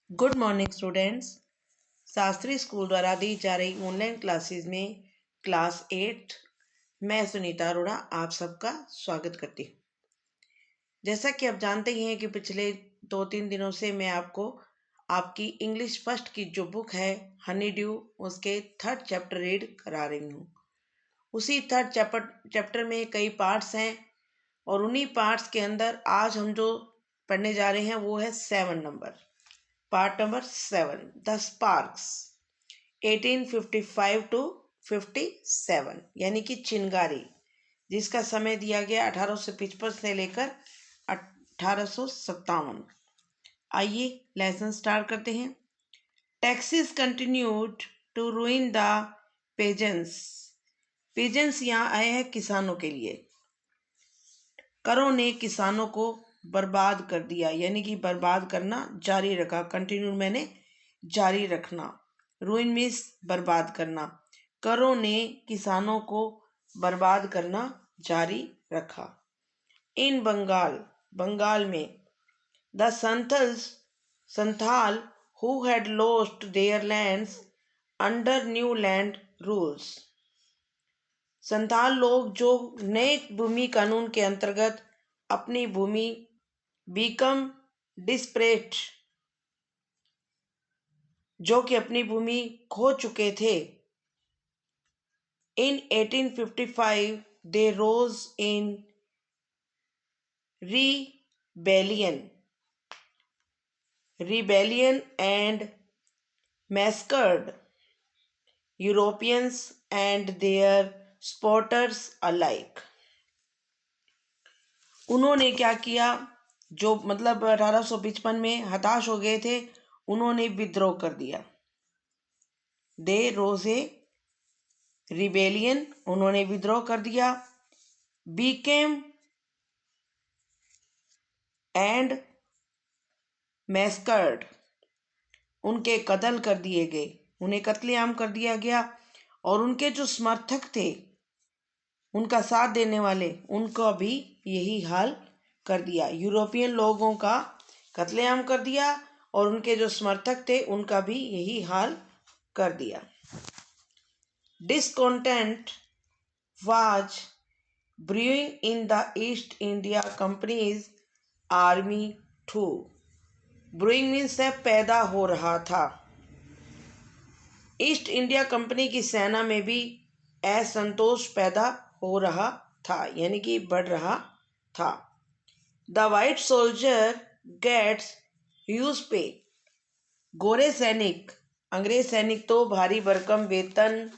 Good morning students. Shastri school द्वारा दी जा रही ऑनलाइन क्लासेस में क्लास 8 मैं सुनीता अरोड़ा आप सबका स्वागत करती हूँ। जैसा कि आप जानते ही हैं कि पिछले 2-3 दिनों से मैं आपको आपकी इंग्लिश फर्स्ट की जो बुक है हनी ड्यू उसके 3rd चैप्टर रीड करा रही हूँ। उसी 3rd चैप्टर में कई पार्ट्स हैं और उन्हीं पार्ट्स के अंदर आज हम जो पढ़ने जा रहे हैं वो है 7 number. Part number 7 the sparks 1855 to 57 यानी कि चिंगारी, जिसका समय दिया गया 1855 से लेकर 1857। आइए लेसन स्टार्ट करते हैं। Taxes continued to ruin the peasants. Peasants यहाँ आए हैं किसानों के लिए। करों ने किसानों को बर्बाद कर दिया, यानी कि बर्बाद करना जारी रखा। कंटिन्यू मैंने जारी रखना, रूइन मीन्स बर्बाद करना। करों ने किसानों को बर्बाद करना जारी रखा। इन बंगाल, बंगाल में the Santhal who had lost their lands under new land rules। Santhal लोग जो नए भूमि कानून के अंतर्गत अपनी भूमि बिकम डिस्परेट, जो कि अपनी भूमि खो चुके थे। इन 1855 दे रोज इन rebellion and massacred Europeans and their supporters alike। उन्होंने क्या किया, जो मतलब 1855 में हताश हो गए थे, उन्होंने विद्रोह कर दिया। दे रोजे रिबेलियन, उन्होंने विद्रोह कर दिया। बीकेम एंड मैस्कर्ड, उनके कत्ल कर दिए गए, उन्हें कत्लेआम कर दिया गया। और उनके जो समर्थक थे, उनका साथ देने वाले, उनका भी यही हाल कर दिया। यूरोपियन लोगों का कत्लेआम कर दिया और उनके जो समर्थक थे उनका भी यही हाल कर दिया। Discontent was brewing in the East India Company's army too. Brewing means है पैदा हो रहा था। ईस्ट इंडिया कंपनी की सेना में भी असंतोष पैदा हो रहा था, यानी कि बढ़ रहा था। The white soldier gets huge pay. गोरे सैनिक, अंग्रेज सैनिक तो भारी भरकम वेतन।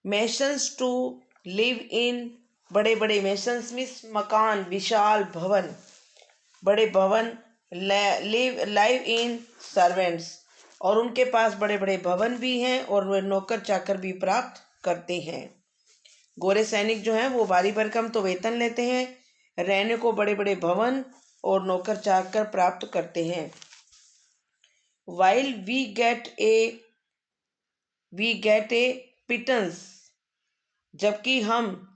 मैशंस टू लिव इन, बड़े बड़े मैशंस मीन्स मकान, विशाल भवन, बड़े भवन। लाइव इन सर्वेंट्स, और उनके पास बड़े बड़े भवन भी हैं और वे नौकर चाकर भी प्राप्त करते हैं। गोरे सैनिक जो हैं वो भारी भरकम तो वेतन लेते हैं, रहने को बड़े बड़े भवन और नौकर चाकर प्राप्त करते हैं। वाइल वी गेट ए पिटन्स, जबकि हम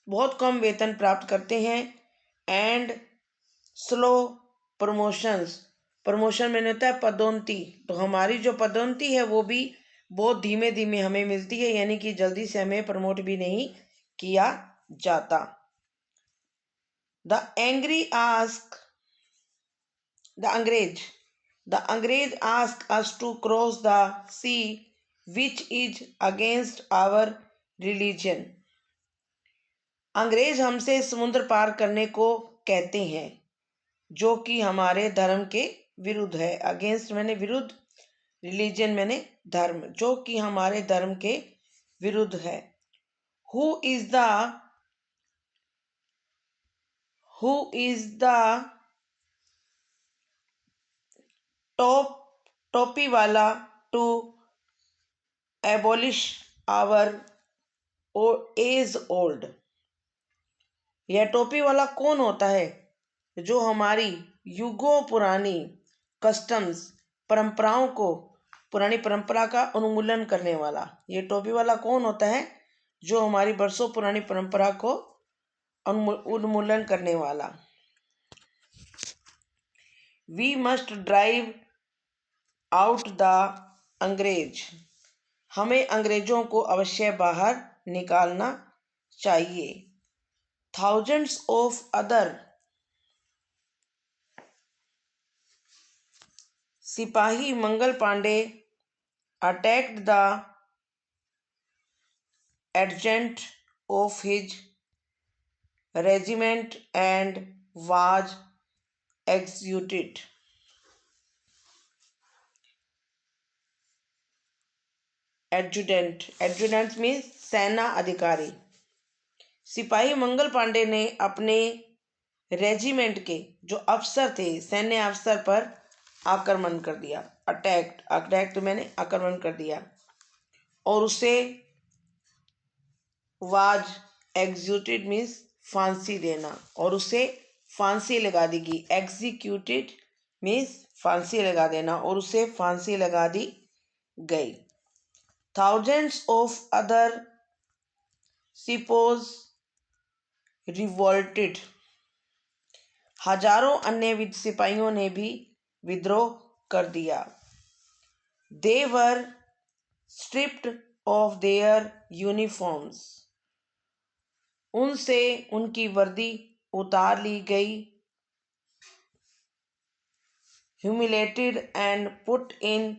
बहुत कम वेतन प्राप्त करते हैं। एंड स्लो प्रमोशंस, प्रमोशन में होता है पदोन्नति, तो हमारी जो पदोन्नति है वो भी बहुत धीमे धीमे हमें मिलती है, यानी कि जल्दी से हमें प्रमोट भी नहीं किया जाता। द अंग्रेज ask us to cross the sea which is against our religion. अंग्रेज हमसे समुद्र पार करने को कहते हैं, जो कि हमारे धर्म के विरुद्ध है। अगेंस्ट मैंने विरुद्ध, रिलीजन मैंने धर्म, जो कि हमारे धर्म के विरुद्ध है। हु इज द टोपी वाला to abolish our age old. यह टोपी वाला कौन होता है, जो हमारी युगों पुरानी कस्टम्स, परंपराओं को, पुरानी परंपरा का उन्मूलन करने वाला। ये टोपी वाला कौन होता है, जो हमारी बरसों पुरानी परंपरा को उन्मूलन करने वाला। We must drive out the अंग्रेज, हमें अंग्रेजों को अवश्य बाहर निकालना चाहिए। थाउजेंड्स ऑफ अदर सिपाही Mangal Pandey attacked the adjutant of his regiment and was executed. Adjutant means सेना अधिकारी। सिपाही मंगल पांडे ने अपने रेजिमेंट के जो अफसर थे, सैन्य अफसर पर आक्रमण कर दिया। अटैक्ट मैंने आक्रमण कर दिया और उसे वाज एग्जीक्यूटेड मीन्स फांसी देना, और उसे फांसी लगा दी गई। एग्जीक्यूटेड मीन्स फांसी लगा देना, और उसे फांसी लगा दी गई। थाउजेंड्स ऑफ अदर सिपोज रिवोल्टेड, हजारों अन्य सिपाहियों ने भी विद्रोह कर दिया। दे वर स्ट्रिप्ड ऑफ देयर यूनिफॉर्म्स, उनसे उनकी वर्दी उतार ली गई। Humiliated and put in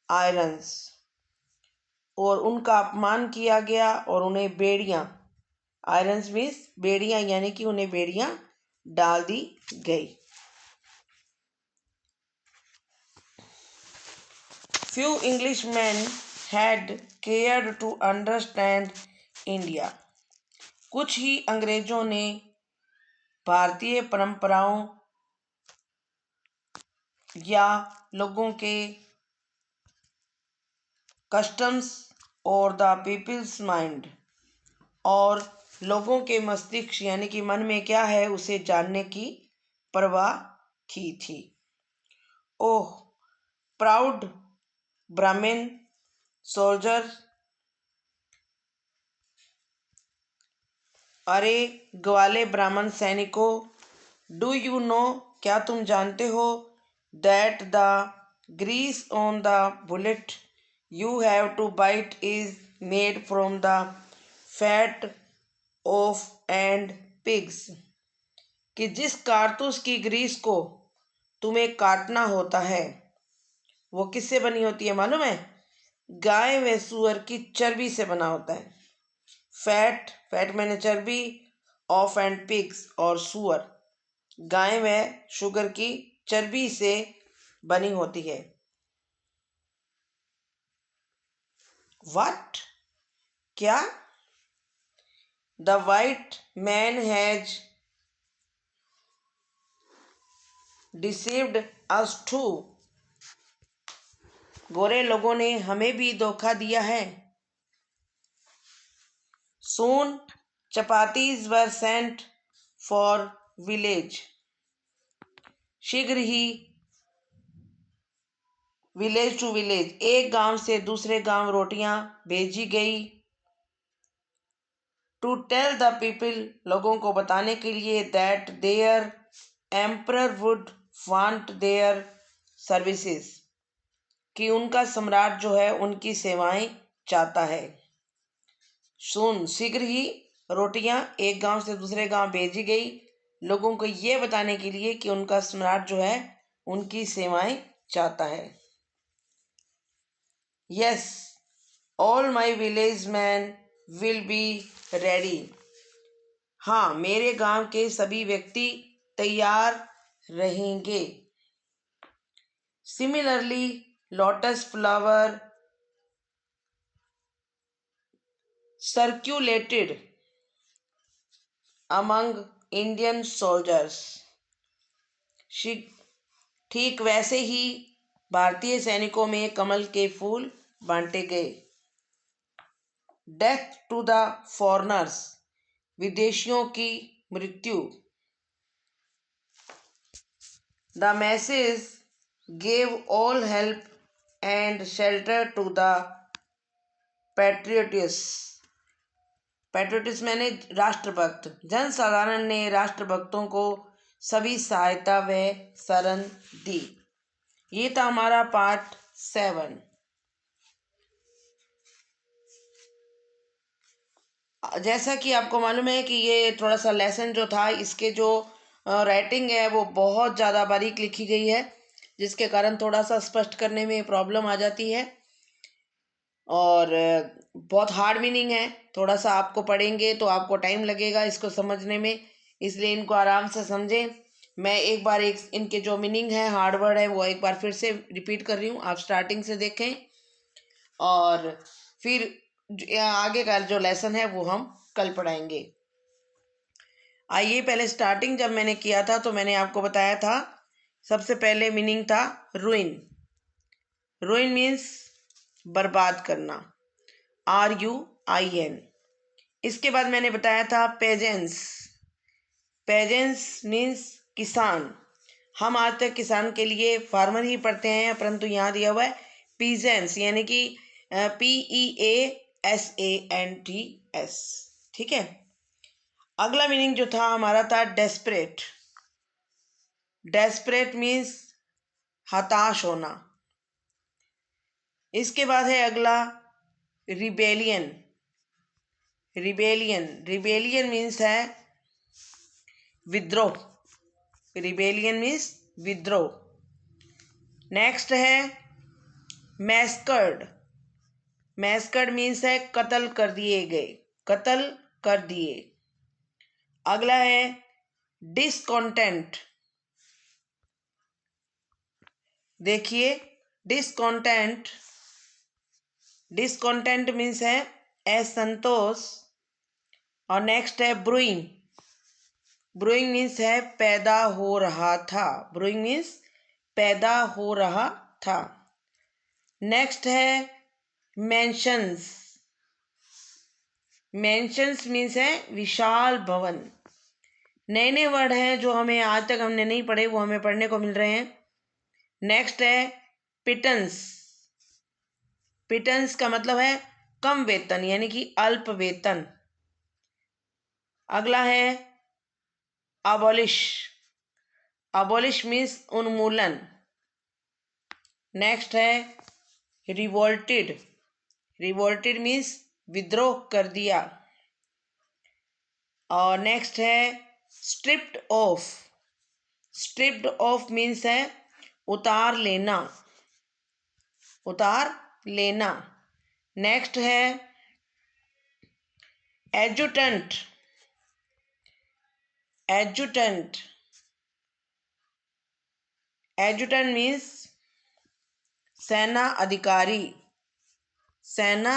irons, और उनका अपमान किया गया और उन्हें बेड़ियां, आयरन्स मीन्स बेड़ियां, यानी कि उन्हें बेड़ियां डाल दी गई। Few Englishman had cared to understand India, कुछ ही अंग्रेजों ने भारतीय परंपराओं या लोगों के कस्टम्स और द पीपल्स माइंड, और लोगों के मस्तिष्क यानी कि मन में क्या है उसे जानने की परवाह की थी। ओह प्राउड ब्राह्मण सोल्जर, अरे ग्वाले ब्राह्मण सैनिकों, डू यू नो, क्या तुम जानते हो, that the grease on the bullet you have to bite is made from the fat of and pigs, कि जिस कारतूस की ग्रीस को तुम्हें काटना होता है वो किससे बनी होती है मालूम है? गाय व सुअर की चर्बी से बना होता है। फैट मैंने चर्बी, ऑफ एंड पिग्स और सुअर, गाय व शुगर की चर्बी से बनी होती है। व्हाट, क्या? The white man has deceived us too, गोरे लोगों ने हमें भी धोखा दिया है। Soon chapatis were sent for village, शीघ्र ही विलेज टू विलेज, एक गांव से दूसरे गांव रोटियां भेजी गई। टू टेल द पीपल, लोगों को बताने के लिए, that their emperor would want their services, कि उनका सम्राट जो है उनकी सेवाएं चाहता है। सुन शीघ्र ही रोटियां एक गांव से दूसरे गांव भेजी गई, लोगों को ये बताने के लिए कि उनका सम्राट जो है उनकी सेवाएं चाहता है। Yes all my village man will be ready, हाँ मेरे गांव के सभी व्यक्ति तैयार रहेंगे। Similarly lotus flower circulated among Indian soldiers, ठीक वैसे ही भारतीय सैनिकों में कमल के फूल बांटे गए। डेथ टू द फॉरेनर्स, विदेशियों की मृत्यु। The message gave all help and shelter to the patriots, patriots मैंने राष्ट्रभक्त, जनसाधारण ने राष्ट्रभक्तों को सभी सहायता व शरण दी। ये था हमारा पार्ट 7। जैसा कि आपको मालूम है कि ये थोड़ा सा लेसन जो था, इसके जो राइटिंग है वो बहुत ज़्यादा बारीक लिखी गई है, जिसके कारण थोड़ा सा स्पष्ट करने में प्रॉब्लम आ जाती है और बहुत हार्ड मीनिंग है। थोड़ा सा आपको पढ़ेंगे तो आपको टाइम लगेगा इसको समझने में, इसलिए इनको आराम से समझें। मैं एक बार इनके जो मीनिंग है, हार्ड वर्ड है, वो एक बार फिर से रिपीट कर रही हूँ, आप स्टार्टिंग से देखें और फिर आगे का जो लेसन है वो हम कल पढ़ाएंगे। आइए, पहले स्टार्टिंग जब मैंने किया था तो मैंने आपको बताया था, सबसे पहले मीनिंग था रुइन। रुइन मीन्स बर्बाद करना, RUIN। इसके बाद मैंने बताया था पेजेंस। पेजेंस मीन्स किसान। हम आज तक किसान के लिए फार्मर ही पढ़ते हैं, परंतु यहाँ दिया हुआ है पीजेंस, यानी कि PEASANTS। ठीक है। अगला मीनिंग जो था हमारा था डेस्परेट। डेस्परेट मीन्स हताश होना। इसके बाद है अगला रिबेलियन। रिबेलियन मीन्स है विद्रोह। रिबेलियन मीन्स विद्रोह। नेक्स्ट है मैस्कर्ड। मैस्कर्ड मीन्स है कत्ल कर दिए गए, कत्ल कर दिए। अगला है डिसकॉन्टेंट। देखिए, डिसकॉन्टेंट मीन्स है असंतोष। और नेक्स्ट है ब्रूइंग। ब्रूइंग मीन्स है पैदा हो रहा था। ब्रूइंग मीन्स पैदा हो रहा था। नेक्स्ट है मैंशंस। मैंशंस मीन्स है विशाल भवन। नए नए वर्ड हैं जो हमें आज तक हमने नहीं पढ़े, वो हमें पढ़ने को मिल रहे हैं। नेक्स्ट है पिटंस। पिटंस का मतलब है कम वेतन, यानी कि अल्प वेतन। अगला है अबॉलिश। अबॉलिश मीन्स उन्मूलन। नेक्स्ट है रिवोल्टेड। रिवोल्टेड मीन्स विद्रोह कर दिया। और नेक्स्ट है stripped off. Stripped off means है उतार लेना, उतार लेना। नेक्स्ट है एडजुटेंट। एडजुटेंट एडजुटेंट मीन्स सेना अधिकारी, सेना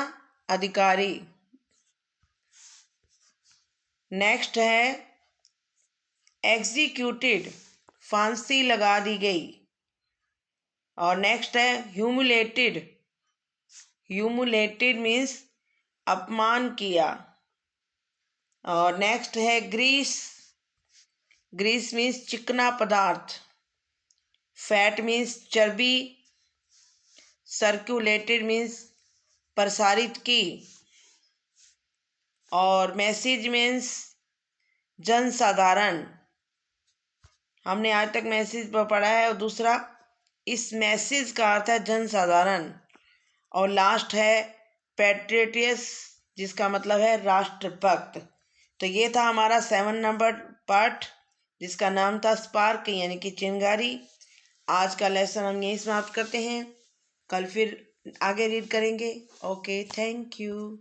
अधिकारी। नेक्स्ट है एग्जीक्यूटेड, फांसी लगा दी गई। और नेक्स्ट है ह्यूमिलेटेड। ह्यूमिलेटेड मीन्स अपमान किया। और नेक्स्ट है ग्रीस। ग्रीस मीन्स चिकना पदार्थ। फैट मीन्स चर्बी। सर्कुलेटेड मीन्स प्रसारित की। और मैसेज मीन्स जनसाधारण। हमने आज तक मैसेज पढ़ा है, और दूसरा इस मैसेज का अर्थ है जनसाधारण। और लास्ट है पैट्रियटियस, जिसका मतलब है राष्ट्रभक्त। तो ये था हमारा 7 नंबर पार्ट, जिसका नाम था स्पार्क, यानी कि चिंगारी। आज का लेसन हम यहीं समाप्त करते हैं, कल फिर आगे रीड करेंगे। Okay, thank you.